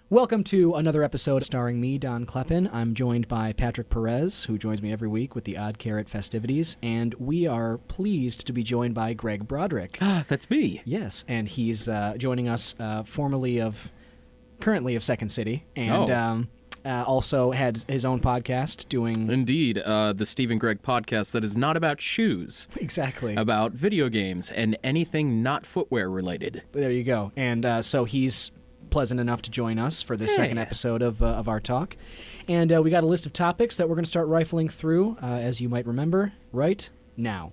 Welcome to another episode starring me, Don Kleppin. I'm joined by Patrick Perez, who joins me every week with the Odd Carrot festivities, and we are pleased to be joined by Greg Broderick. That's me. Yes, and he's joining us currently of Second City, and also had his own podcast doing... Indeed, the Steve and Greg podcast that is not about shoes. Exactly. About video games and anything not footwear related. There you go. And so he's pleasant enough to join us for this second episode of our talk. And we got a list of topics that we're going to start rifling through, as you might remember, right now.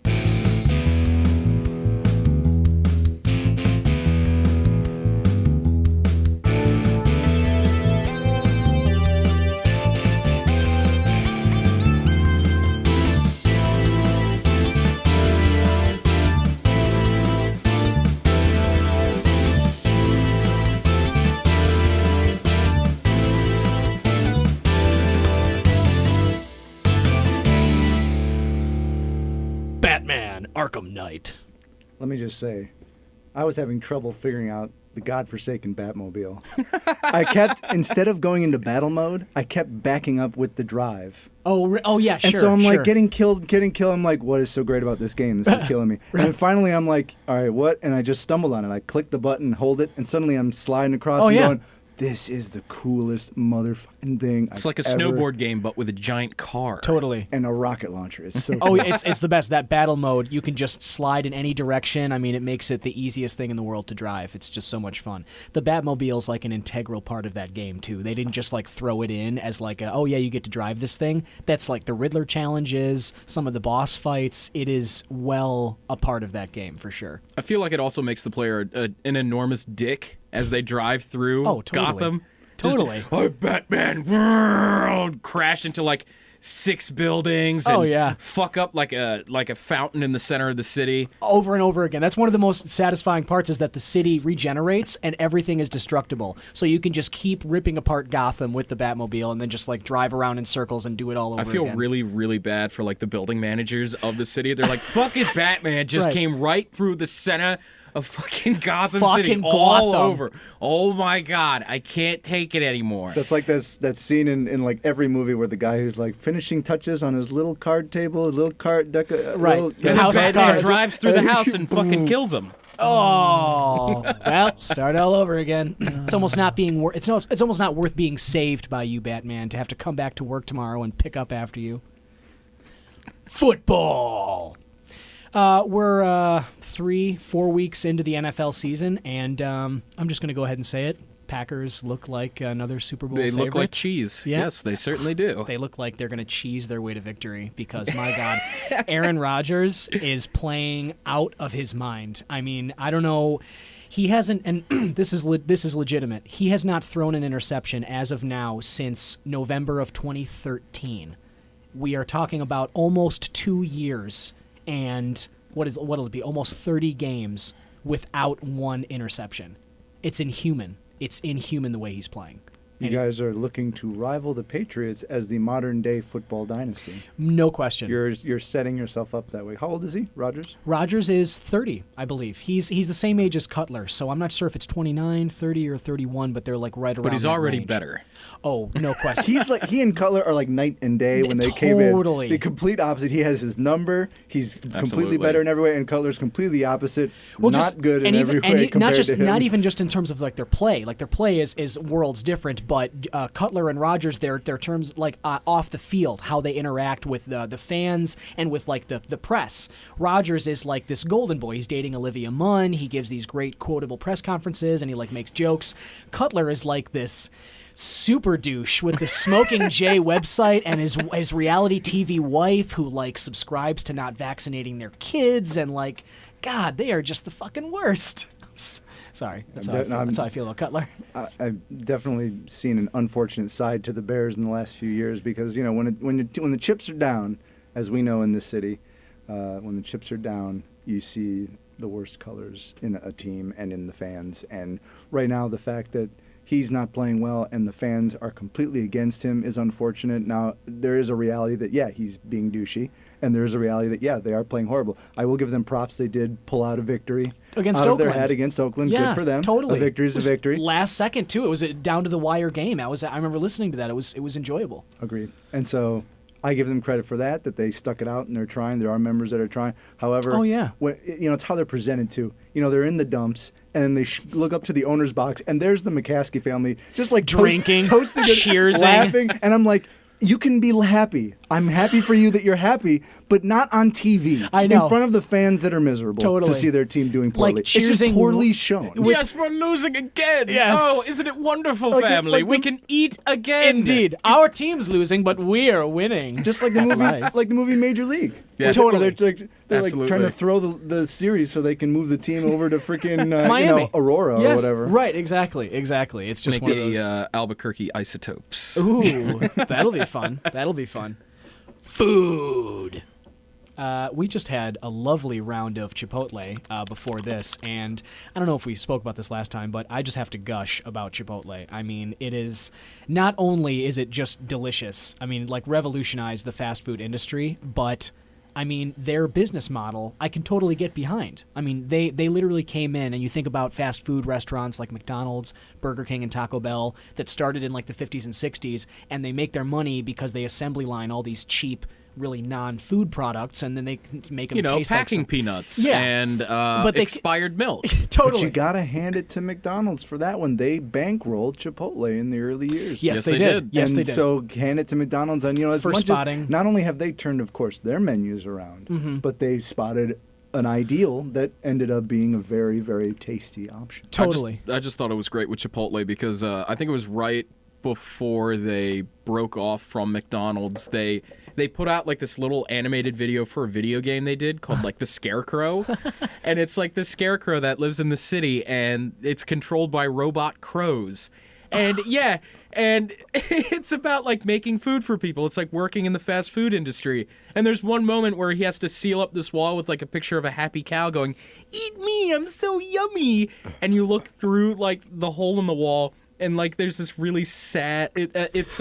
Arkham Knight. Let me just say, I was having trouble figuring out the godforsaken Batmobile. I kept, instead of going into battle mode, I kept backing up with the drive. Oh yeah, sure. And so I'm like getting killed. I'm like, what is so great about this game? This is killing me. Right. And then finally I'm like, all right, what? And I just stumbled on it. I clicked the button, hold it, and suddenly I'm sliding across going, this is the coolest motherfucking thing It's like a snowboard game, but with a giant car. Totally. And a rocket launcher. It's so cool. It's the best. That battle mode, you can just slide in any direction. I mean, it makes it the easiest thing in the world to drive. It's just so much fun. The Batmobile's like an integral part of that game, too. They didn't just like throw it in as like, you get to drive this thing. That's like the Riddler challenges, some of the boss fights. It is well a part of that game, for sure. I feel like it also makes the player an enormous dick as they drive through Gotham. Totally. Just, Batman, crash into like 6 buildings and fuck up like a fountain in the center of the city. Over and over again. That's one of the most satisfying parts, is that the city regenerates and everything is destructible. So you can just keep ripping apart Gotham with the Batmobile and then just like drive around in circles and do it all over again. I feel really, really bad for like the building managers of the city. They're like, fucking Batman just came right through the center of fucking Gotham City all over. Oh my God, I can't take it anymore. That's like that scene in like every movie where the guy who's like finishing touches on his little card table, his little card deck, his house Batman drives through the house and fucking kills him. Oh, well, start all over again. It's almost not it's almost not worth being saved by you, Batman, to have to come back to work tomorrow and pick up after you. Football. We're 3-4 weeks into the NFL season, and I'm just going to go ahead and say it. Packers look like another Super Bowl favorite. They look like cheese. Yeah. Yes, they certainly do. They look like they're going to cheese their way to victory because, my God, Aaron Rodgers is playing out of his mind. I mean, I don't know. He hasn't, and this is legitimate. He has not thrown an interception as of now since November of 2013. We are talking about almost 2 years. And what'll it be? Almost 30 games without one interception. It's inhuman. It's inhuman the way he's playing. You guys are looking to rival the Patriots as the modern-day football dynasty. No question. You're setting yourself up that way. How old is he, Rodgers? Rodgers is 30, I believe. He's the same age as Cutler, so I'm not sure if it's 29, 30, or 31, but they're like right around. But he's that already range. Better. Oh, no question. He and Cutler are like night and day when they came in. Totally. The complete opposite. He has his number. He's completely better in every way, and Cutler's completely opposite. Well, not good in every way compared to him. Not even just in terms of like their play. Like their play is worlds different, but Cutler and Rodgers, their terms like off the field, how they interact with the fans and with like the press. Rodgers is like this golden boy. He's dating Olivia Munn. He gives these great quotable press conferences and he like makes jokes. Cutler is like this super douche with the Smoking Jay website and his reality TV wife who like subscribes to not vaccinating their kids, and like, God, they are just the fucking worst. Sorry, that's how I feel about Cutler. I've definitely seen an unfortunate side to the Bears in the last few years because, you know, when the chips are down, as we know in this city, when the chips are down, you see the worst colors in a team and in the fans. And right now, the fact that, he's not playing well and the fans are completely against him is unfortunate. Now, there is a reality that, he's being douchey, and there is a reality that, they are playing horrible. I will give them props. They did pull out a victory against out Oakland. of their head against Oakland. Yeah, good for them. Totally. A victory is a victory. Last second, too. It was a down-to-the-wire game. I remember listening to that. It was enjoyable. Agreed. And so I give them credit for that they stuck it out and they're trying. There are members that are trying. However, when, it's how they're presented too. They're in the dumps and they look up to the owner's box and there's the McCaskey family just like drinking, toasting, cheersing, laughing. And I'm like, you can be happy. I'm happy for you that you're happy, but not on TV. I know. In front of the fans that are miserable to see their team doing poorly. Like it's just poorly shown. Yes, we're losing again. Yes. Oh, isn't it wonderful, family? We can eat again. Indeed. Our team's losing, but we're winning. Just like the movie, like the movie Major League. Yeah, totally. They're like trying to throw the series so they can move the team over to freaking Miami. Aurora or whatever. Right, exactly. It's just make one of those. Albuquerque Isotopes. Ooh, that'll be fun. Food. We just had a lovely round of Chipotle before this, and I don't know if we spoke about this last time, but I just have to gush about Chipotle. I mean, it is not only is it just delicious, I mean, like revolutionized the fast food industry, but I mean, their business model, I can totally get behind. I mean, they literally came in, and you think about fast food restaurants like McDonald's, Burger King, and Taco Bell that started in like the 50s and 60s, and they make their money because they assembly line all these cheap, really non-food products, and then they make them taste packing like peanuts and expired milk. Totally. But you gotta hand it to McDonald's for that one. They bankrolled Chipotle in the early years. Yes, they did. Yes, they did. So hand it to McDonald's, and as for much spotting. as not only have they turned, of course, their menus around, but they spotted an ideal that ended up being a very, very tasty option. Totally. I just thought it was great with Chipotle because I think it was right before they broke off from McDonald's. They put out like this little animated video for a video game they did called like The Scarecrow. And it's like the scarecrow that lives in the city and it's controlled by robot crows. And and it's about like making food for people. It's like working in the fast food industry. And there's one moment where he has to seal up this wall with like a picture of a happy cow going, "Eat me, I'm so yummy." And you look through like the hole in the wall and like there's this really sad it's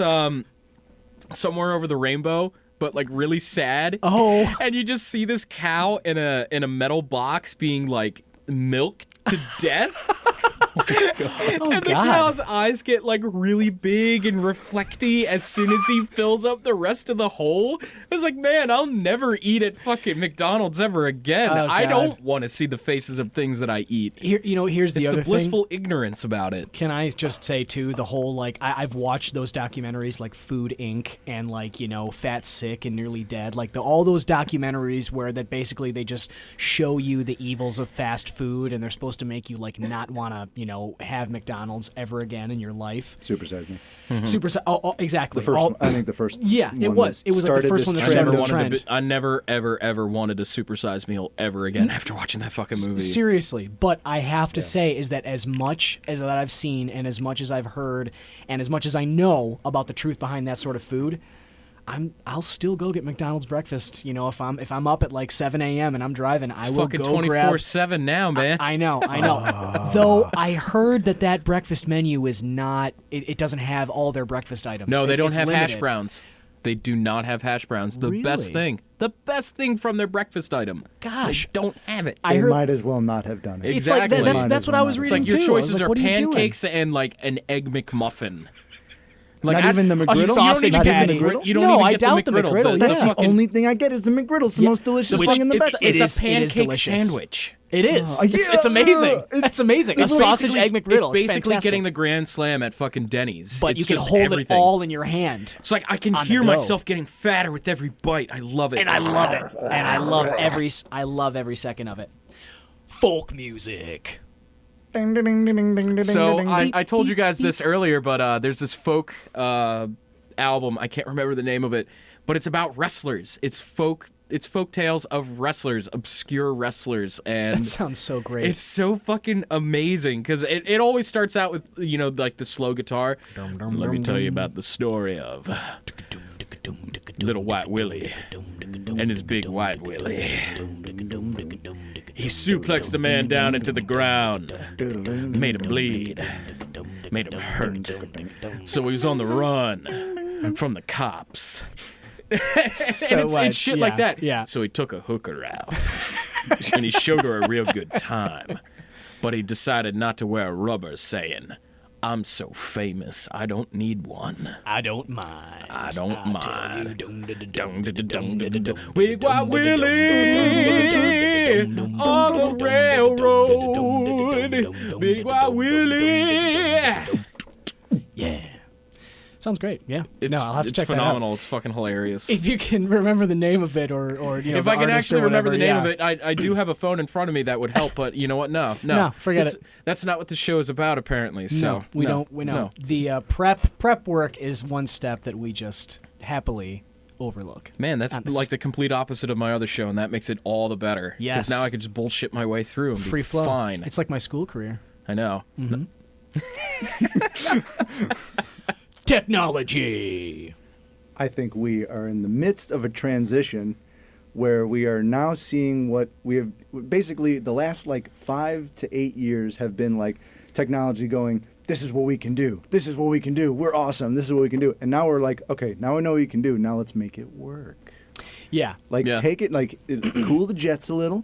Somewhere Over the Rainbow, but like really sad. Oh. And you just see this cow in a metal box being like milked to death. And the cow's eyes get like really big and reflecty as soon as he fills up the rest of the hole. I was like, man, I'll never eat at fucking McDonald's ever again. I don't want to see the faces of things that I eat. Here's the other thing. It's the blissful ignorance about it. Can I just say too, the whole like I've watched those documentaries like Food Inc. and like Fat, Sick, and Nearly Dead, like all those documentaries where that basically they just show you the evils of fast food and they're supposed to make you like not want to have McDonald's ever again in your life. Super Size Me. Oh, exactly. The first one, I think the first. Yeah, it was. It was like the first one that started the trend. I never, ever wanted a supersized meal ever again after watching that fucking movie. Seriously, but I have to say is that as much as that I've seen and as much as I've heard and as much as I know about the truth behind that sort of food, I'll still go get McDonald's breakfast. If I'm up at like 7 a.m. and I'm driving, I will fucking go grab. 24/7 now, man. I know. Though I heard that breakfast menu is not. It doesn't have all their breakfast items. No, they don't have limited. hash browns. They do not have hash browns. The best thing from their breakfast item. Gosh, they don't have it. They might as well not have done it. Exactly. It's like that's what I was reading too. It's like your choices are what pancakes and like an egg McMuffin. Like not even the McGriddle? A sausage patty. You don't even get the McGriddle. That's the only thing I get is the McGriddle. It's the most delicious thing in the breakfast. It's a pancake sandwich. It is. It's amazing. It's amazing. A sausage egg McGriddle. It's basically getting the Grand Slam at fucking Denny's. But you can hold it all in your hand. It's like I can hear myself getting fatter with every bite. I love it. And I love it. And I love every second of it. Folk music. So I told you guys this earlier, but there's this folk album. I can't remember the name of it, but it's about wrestlers. It's folk tales of wrestlers, obscure wrestlers, and that sounds so great. It's so fucking amazing because it always starts out with like the slow guitar. Let me tell you about the story of Little White Willie and his big white Willie. He suplexed a man down into the ground, made him bleed. made him hurt. So he was on the run from the cops. It's shit like that. Yeah. So he took a hooker out, and he showed her a real good time. But he decided not to wear rubber, saying, "I'm so famous, I don't need one. I don't mind. I don't mind." Big White Willie on the railroad. Big White Willie. Yeah. Sounds great. Yeah. I'll have to check phenomenal. That out. It's fucking hilarious. If you can remember the name of it, or if I can actually remember the name of it, I do have a phone in front of me that would help. But you know what? No, forget it. That's not what the show is about, apparently. So we know. The prep work is one step that we just happily overlook. Man, that's like the complete opposite of my other show, and that makes it all the better. Yes. Because now I could just bullshit my way through and free be flow. Fine. It's like my school career. I know. Mm-hmm. Technology. I think we are in the midst of a transition where we are now seeing what we have basically the last 5 to 8 years have been like technology going, this is what we can do. This is what we can do. We're awesome. This is what we can do. And now we're like, okay, now we know what you can do. Now let's make it work. Yeah. Take it, cool the jets a little.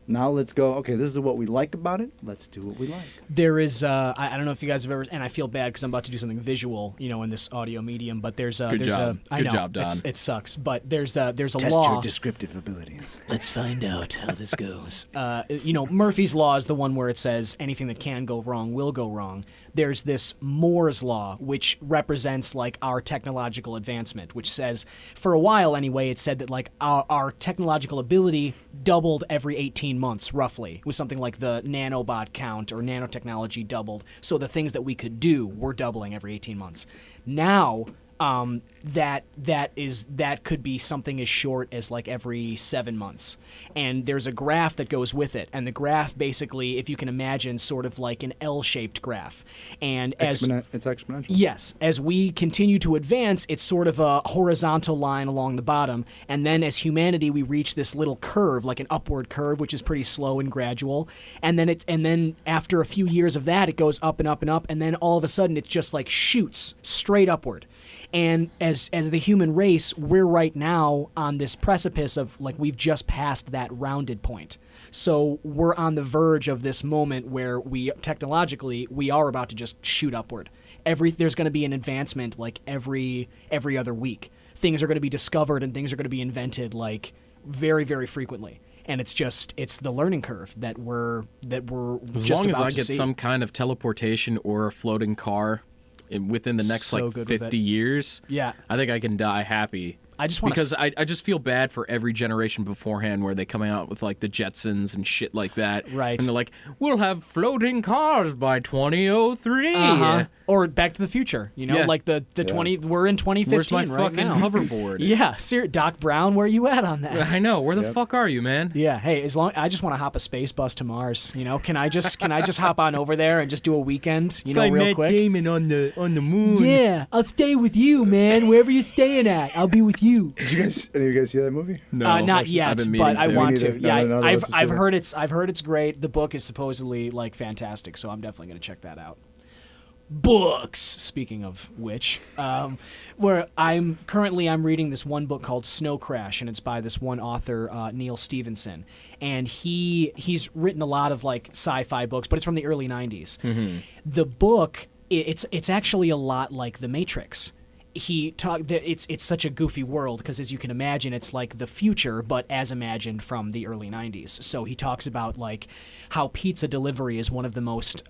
Now let's go, okay, this is what we like about it. Let's do what we like. There is, I don't know if you guys have ever, and I feel bad because I'm about to do something visual, in this audio medium, but there's a... Good job. I know, Good job, Don. It sucks, but there's a Test law... your descriptive abilities. Let's find out how this goes. Murphy's Law is the one where it says anything that can go wrong will go wrong. There's this Moore's Law, which represents, our technological advancement, which says, for a while anyway, it said that, our technological ability doubled every 18 months, roughly. It was something like the nanobot count or nanotechnology doubled. So the things that we could do were doubling every 18 months. Now, that could be something as short as every 7 months. And there's a graph that goes with it. And the graph basically, if you can imagine, sort of like an L-shaped graph. And it's exponential. Yes. As we continue to advance, it's sort of a horizontal line along the bottom. And then as humanity, we reach this little curve, like an upward curve, which is pretty slow and gradual. And then after a few years of that, it goes up and up and up. And then all of a sudden, it just shoots straight upward. And as the human race, we're right now on this precipice of we've just passed that rounded point. So we're on the verge of this moment where we technologically we are about to just shoot upward. There's going to be an advancement every other week. Things are going to be discovered and things are going to be invented very, very frequently. And it's the learning curve that we're as just long as about I to get see. some kind of teleportation or a floating car within the next 50 years, yeah, I think I can die happy. I just feel bad for every generation beforehand where they come out with the Jetsons and shit like that. Right. And they're like, we'll have floating cars by 2003. Uh-huh. Or Back to the Future, the 20. We're in 2015. Where's my right fucking now. hoverboard? Yeah, Doc Brown, where you at on that? I know. Where the fuck are you, man? Yeah. Hey, I just want to hop a space bus to Mars. Can I just hop on over there and just do a weekend? Real quick. Matt Damon on the moon. Yeah, I'll stay with you, man. Wherever you're staying at, I'll be with you. Did any of you guys see that movie? No, not yet, but I want to. Yeah, No, I've heard it's great. The book is supposedly fantastic, so I'm definitely going to check that out. Books. Speaking of which, where I'm reading this one book called Snow Crash, and it's by this one author, Neil Stephenson, and he's written a lot of sci-fi books, but it's from the early '90s. Mm-hmm. The book, it's actually a lot like The Matrix. It's such a goofy world because, as you can imagine, it's like the future, but as imagined from the early 90s. So he talks about how pizza delivery is one of the most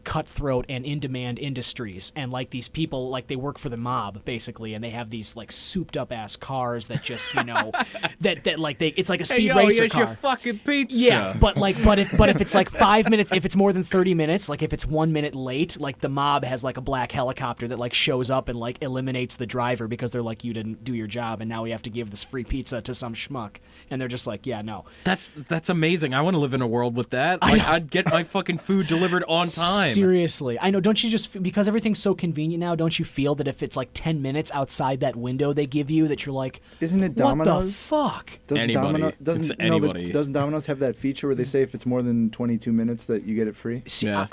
cutthroat and in-demand industries, and these people they work for the mob basically, and they have these souped up ass cars that just it's like a speed racer here's car. Your fucking pizza. Yeah, but if it's 5 minutes, if it's more than 30 minutes, if it's 1 minute late, the mob has a black helicopter that shows up and eliminates terminates the driver because they're like, you didn't do your job, and now we have to give this free pizza to some schmuck. And they're just like, yeah, no. That's amazing. I want to live in a world with that. Like, I'd get my fucking food delivered on time. Seriously. I know. Don't you just, because everything's so convenient now, don't you feel that if it's like 10 minutes outside that window they give you, that you're like, isn't it Domino's? What the fuck? Doesn't Domino's have that feature where they say if it's more than 22 minutes that you get it free? See, yeah.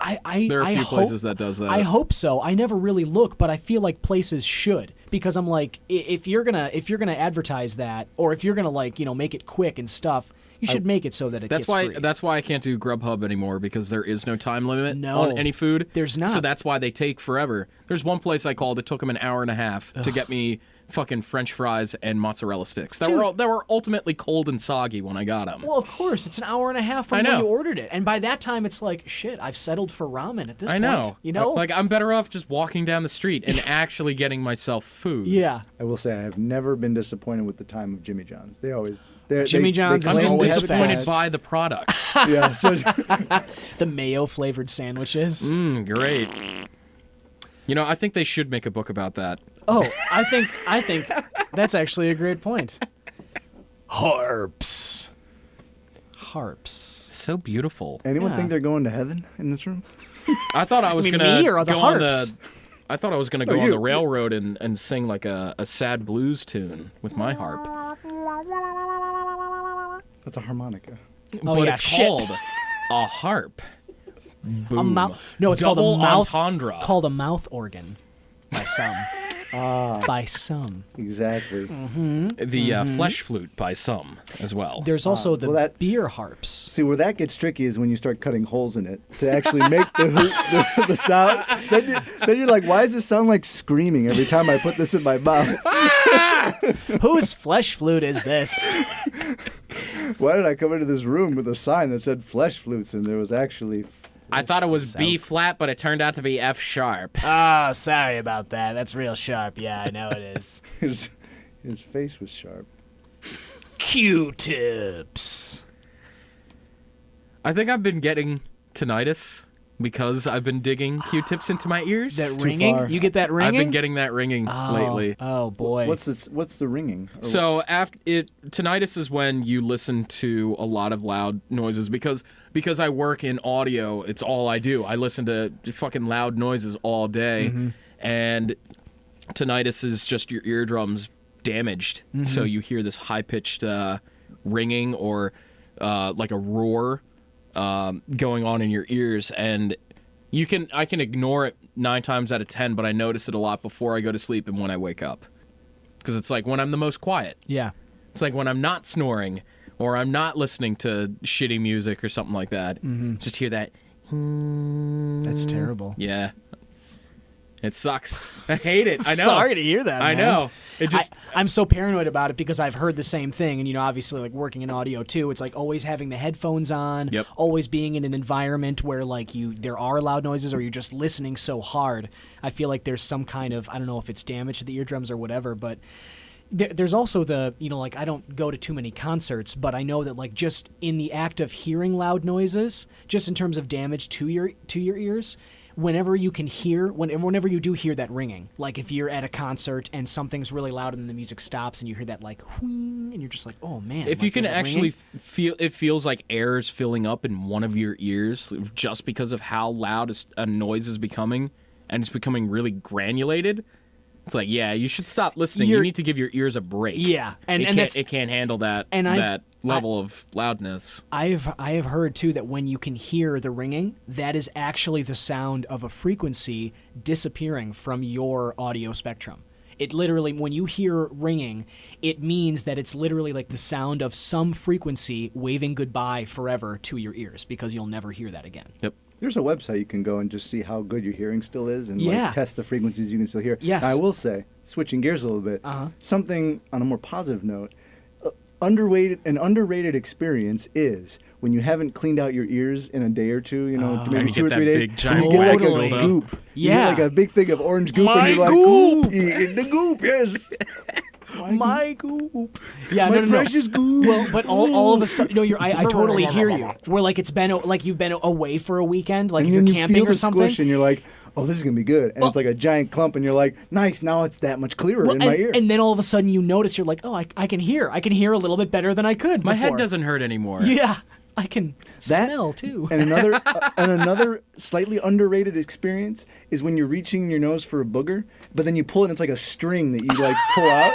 There are a few places that does that. I hope so. I never really look, but I feel like places should, because I'm like, if you're gonna advertise that, or if you're gonna like, make it quick and stuff, you should make it so that it gets free. That's why I can't do Grubhub anymore, because there is no time limit on any food. There's not. So that's why they take forever. There's one place I called. It took them an hour and a half to get me fucking French fries and mozzarella sticks that were ultimately cold and soggy when I got them. Well, of course, it's an hour and a half from when you ordered it, and by that time it's like, shit, I've settled for ramen at this point. I know. Like, I'm better off just walking down the street and actually getting myself food. Yeah. I will say I have never been disappointed with the time of Jimmy John's. Jimmy John's. I'm just disappointed by the product. Yeah. The mayo flavored sandwiches. Great. I think they should make a book about that. Oh, I think that's actually a great point. Harps. So beautiful. Anyone think they're going to heaven in this room? I thought I was gonna me or the go harps? on the. I thought I was gonna go on the railroad and sing like a sad blues tune with my harp. That's a harmonica. But it's called a harp. Boom. No, it's called a mouth entendre. Called a mouth organ by some. By some. Exactly. Mm-hmm. The flesh flute by some as well. There's also the beer harps. See, where that gets tricky is when you start cutting holes in it to actually make the sound. Then you're like, why does this sound like screaming every time I put this in my mouth? Whose flesh flute is this? Why did I come into this room with a sign that said flesh flutes and there was actually... I thought it was B flat, but it turned out to be F sharp. Oh, sorry about that. That's real sharp. Yeah, I know it is. His face was sharp. Q-tips. I think I've been getting tinnitus because I've been digging Q-tips into my ears. That ringing? You get that ringing? I've been getting that ringing lately. Oh boy. What's the ringing? So tinnitus is when you listen to a lot of loud noises because I work in audio. It's all I do. I listen to fucking loud noises all day, and tinnitus is just your eardrums damaged. So you hear this high pitched ringing or like a roar going on in your ears, and I can ignore it 9 times out of 10, but I notice it a lot before I go to sleep and when I wake up, because it's like when I'm the most quiet. Yeah, it's like when I'm not snoring or I'm not listening to shitty music or something like that. Just hear that. That's terrible. Yeah. It sucks. I hate it. I know. Sorry to hear that. I know. It just. I'm so paranoid about it because I've heard the same thing, and obviously, like working in audio too, it's like always having the headphones on, always being in an environment where like there are loud noises, or you're just listening so hard. I feel like there's some kind of, I don't know if it's damage to the eardrums or whatever, but there's also the, like I don't go to too many concerts, but I know that like just in the act of hearing loud noises, just in terms of damage to your ears. Whenever you do hear that ringing, like if you're at a concert and something's really loud and the music stops and you hear that like whooing, and you're just like, oh man. If you can actually feel, it feels like air is filling up in one of your ears just because of how loud a noise is becoming, and it's becoming really granulated. It's like, yeah, you should stop listening. You need to give your ears a break. Yeah, and it can't handle that level of loudness. I have heard too that when you can hear the ringing, that is actually the sound of a frequency disappearing from your audio spectrum. It literally, when you hear ringing, it means that it's literally like the sound of some frequency waving goodbye forever to your ears, because you'll never hear that again. Yep. There's a website you can go and just see how good your hearing still is and like test the frequencies you can still hear. Yes. Now, I will say, switching gears a little bit, something on a more positive note, an underrated experience is when you haven't cleaned out your ears in a day or two, maybe 2 or 3 days, and you get like a goop. Yeah. You get like a big thing of orange goop, and you're like, goop! Eating the goop, yes. My goop. Yeah, My no. precious goop. Well, but all of a sudden, I totally hear you. Where like it's been like you've been away for a weekend, like and if then you're you camping feel or the something. squish, and you're like, "Oh, this is gonna be good." And it's like a giant clump, and you're like, "Nice, now it's that much clearer in my ear." And then all of a sudden you notice you're like, "Oh, I can hear. I can hear a little bit better than I could." My before. head doesn't hurt anymore. Yeah, I can smell too. And another slightly underrated experience is when you're reaching your nose for a booger, but then you pull it, and it's like a string that you like pull out.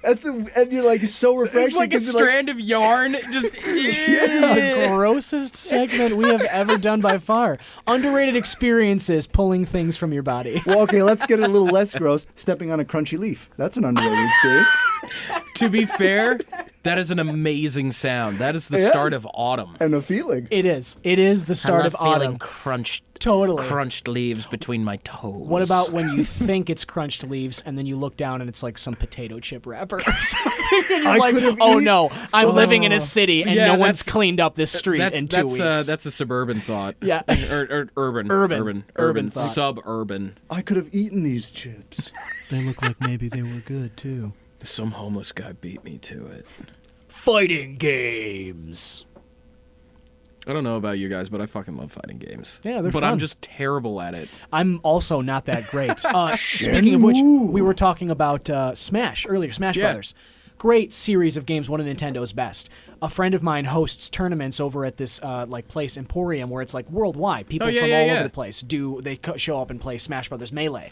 And you're like so refreshing. It's like a strand of yarn. Just This is the grossest segment we have ever done by far. Underrated experiences pulling things from your body. Well, okay, let's get it a little less gross. Stepping on a crunchy leaf. That's an underrated experience. To be fair, that is an amazing sound. That is the start of autumn. And a feeling. It is. It is the start of autumn. Crunched. Totally. Crunched leaves between my toes. What about when you think it's crunched leaves and then you look down and it's like some potato chip wrapper or something? And you're like, no, I'm living in a city and no one's cleaned up this street in 2 weeks. That's a suburban thought. Yeah. Or urban. Urban thought. Suburban. I could have eaten these chips. They look like maybe they were good too. Some homeless guy beat me to it. Fighting games. I don't know about you guys, but I fucking love fighting games. Yeah, they're But fun. I'm just terrible at it. I'm also not that great. Speaking of which, we were talking about Smash earlier, Smash Brothers. Great series of games, one of Nintendo's best. A friend of mine hosts tournaments over at this place, Emporium, where it's like worldwide. People from all over the place show up and play Smash Brothers Melee.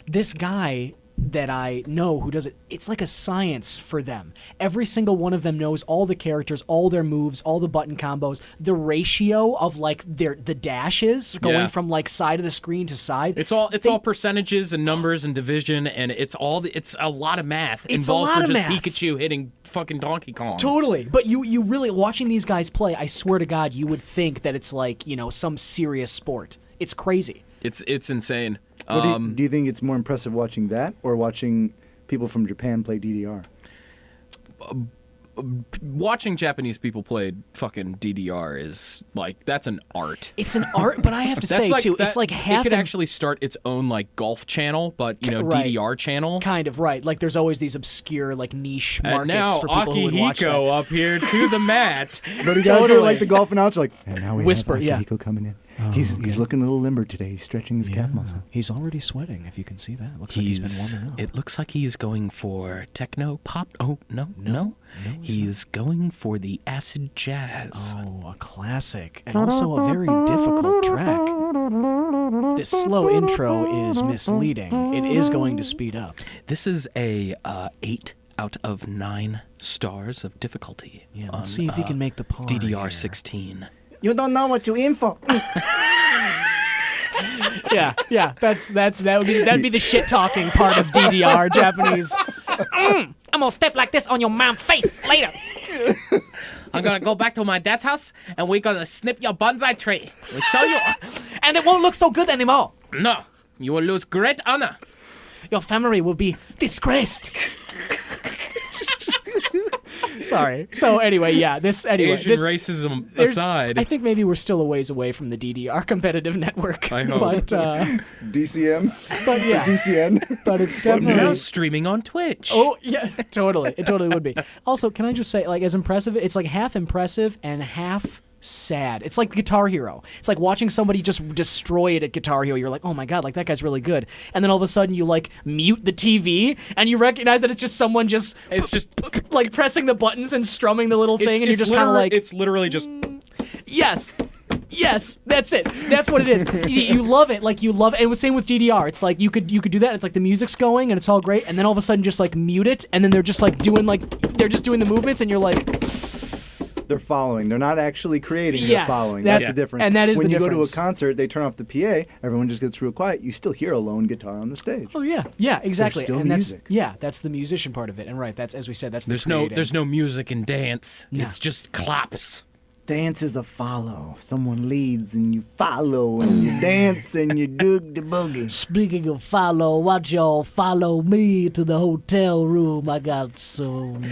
This guy that I know who does it, it's like a science for them. Every single one of them knows all the characters, all their moves, all the button combos, the ratio of like the dashes going from like side of the screen to side. It's all percentages and numbers and division, and it's a lot of math involved for just Pikachu hitting fucking Donkey Kong. Totally. But you really, watching these guys play, I swear to God, you would think that it's like, some serious sport. It's crazy. It's insane. Do you think it's more impressive watching that or watching people from Japan play DDR? Watching Japanese people play fucking DDR is like, that's an art. It's an art, but I have to say too, it's like half. It could actually start its own like golf channel, but DDR channel. Kind of right. Like there's always these obscure like niche markets now, for people who would watch that. Akihiko up here to the mat. But he gotta do like the golf announcer, like, and now we Whisper, have Akihiko coming in. He's looking a little limber today. He's stretching his calf muscle. He's already sweating, if you can see that. Looks like he's been warming up. It looks like he's going for techno pop. Oh, no. He's going for the acid jazz. Oh, a classic. And also a very difficult track. This slow intro is misleading. It is going to speed up. This is a 8 out of 9 stars of difficulty. Yeah, let's see if he can make the par DDR 16. You don't know what you're in for. Yeah, that'd be the shit talking part of DDR Japanese. I'm gonna step like this on your mom's face later. I'm gonna go back to my dad's house and we're gonna snip your bonsai tree. We'll show you. And it won't look so good anymore. No, you will lose great honor. Your family will be disgraced. Sorry. So anyway, Asian racism aside, I think maybe we're still a ways away from the DDR competitive network. I hope. But, DCM? But yeah. DCN? But it's definitely... now streaming on Twitch. Oh, yeah, totally. It totally would be. Also, can I just say, like, as impressive, it's like half impressive and half sad. It's like Guitar Hero. It's like watching somebody just destroy it at Guitar Hero. You're like, oh my God, like that guy's really good. And then all of a sudden you like mute the TV and you recognize that it's just someone like pressing the buttons and strumming the little thing, and you're just kind of like, it's literally just yes, that's it. That's what it is. You love it, like you love it. And it was same with DDR. It's like you could do that. It's like the music's going and it's all great, and then all of a sudden just like mute it, and then they're just doing the movements, and you're like, they're following. They're not actually creating. They're following. That's the difference. And that is when the you difference. go to a concert, they turn off the PA. Everyone just gets real quiet. You still hear a lone guitar on the stage. Oh yeah, exactly. There's still and music. That's the musician part of it. And right, that's, as we said, that's there's no music in dance. No. It's just claps. Dance is a follow. Someone leads and you follow and you dance and you dig the boogie. Speaking of follow, watch y'all follow me to the hotel room. I got some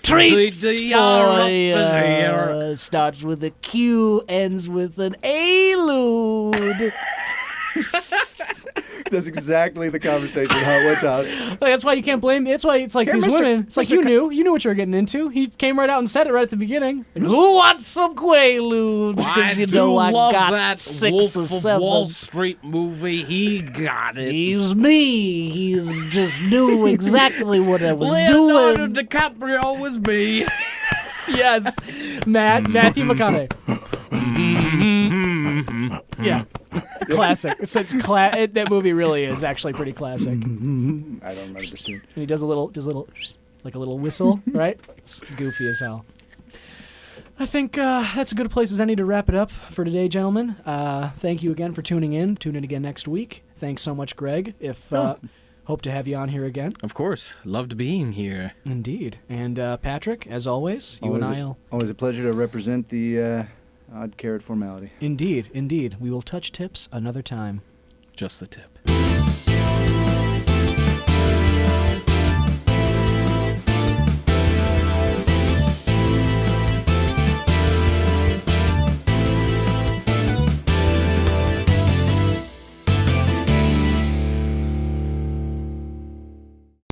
treats for you. Starts with a Q, ends with an A-lude. That's exactly the conversation, how it went down. Like, that's why you can't blame. That's why it's like Here, these Mr. women. It's like Mr. you knew what you were getting into. He came right out and said it right at the beginning. Like, who wants some Quaaludes? I You do know I love got that 6 Wolf or of 7. Wall Street movie. He got it. He's me. He's just knew exactly what I was Leonardo doing. DiCaprio was me. Yes, Matthew McConaughey. Yeah, classic. It's such that movie really is actually pretty classic. And I don't remember the scene. he does a little, like a little whistle, right? It's goofy as hell. I think that's a good place as any to wrap it up for today, gentlemen. Thank you again for tuning in. Tune in again next week. Thanks so much, Greg. Hope to have you on here again. Of course. Loved being here. Indeed. And Patrick, as always, you and I'll... Always a pleasure to represent the odd carrot formality. Indeed. We will touch tips another time. Just the tip.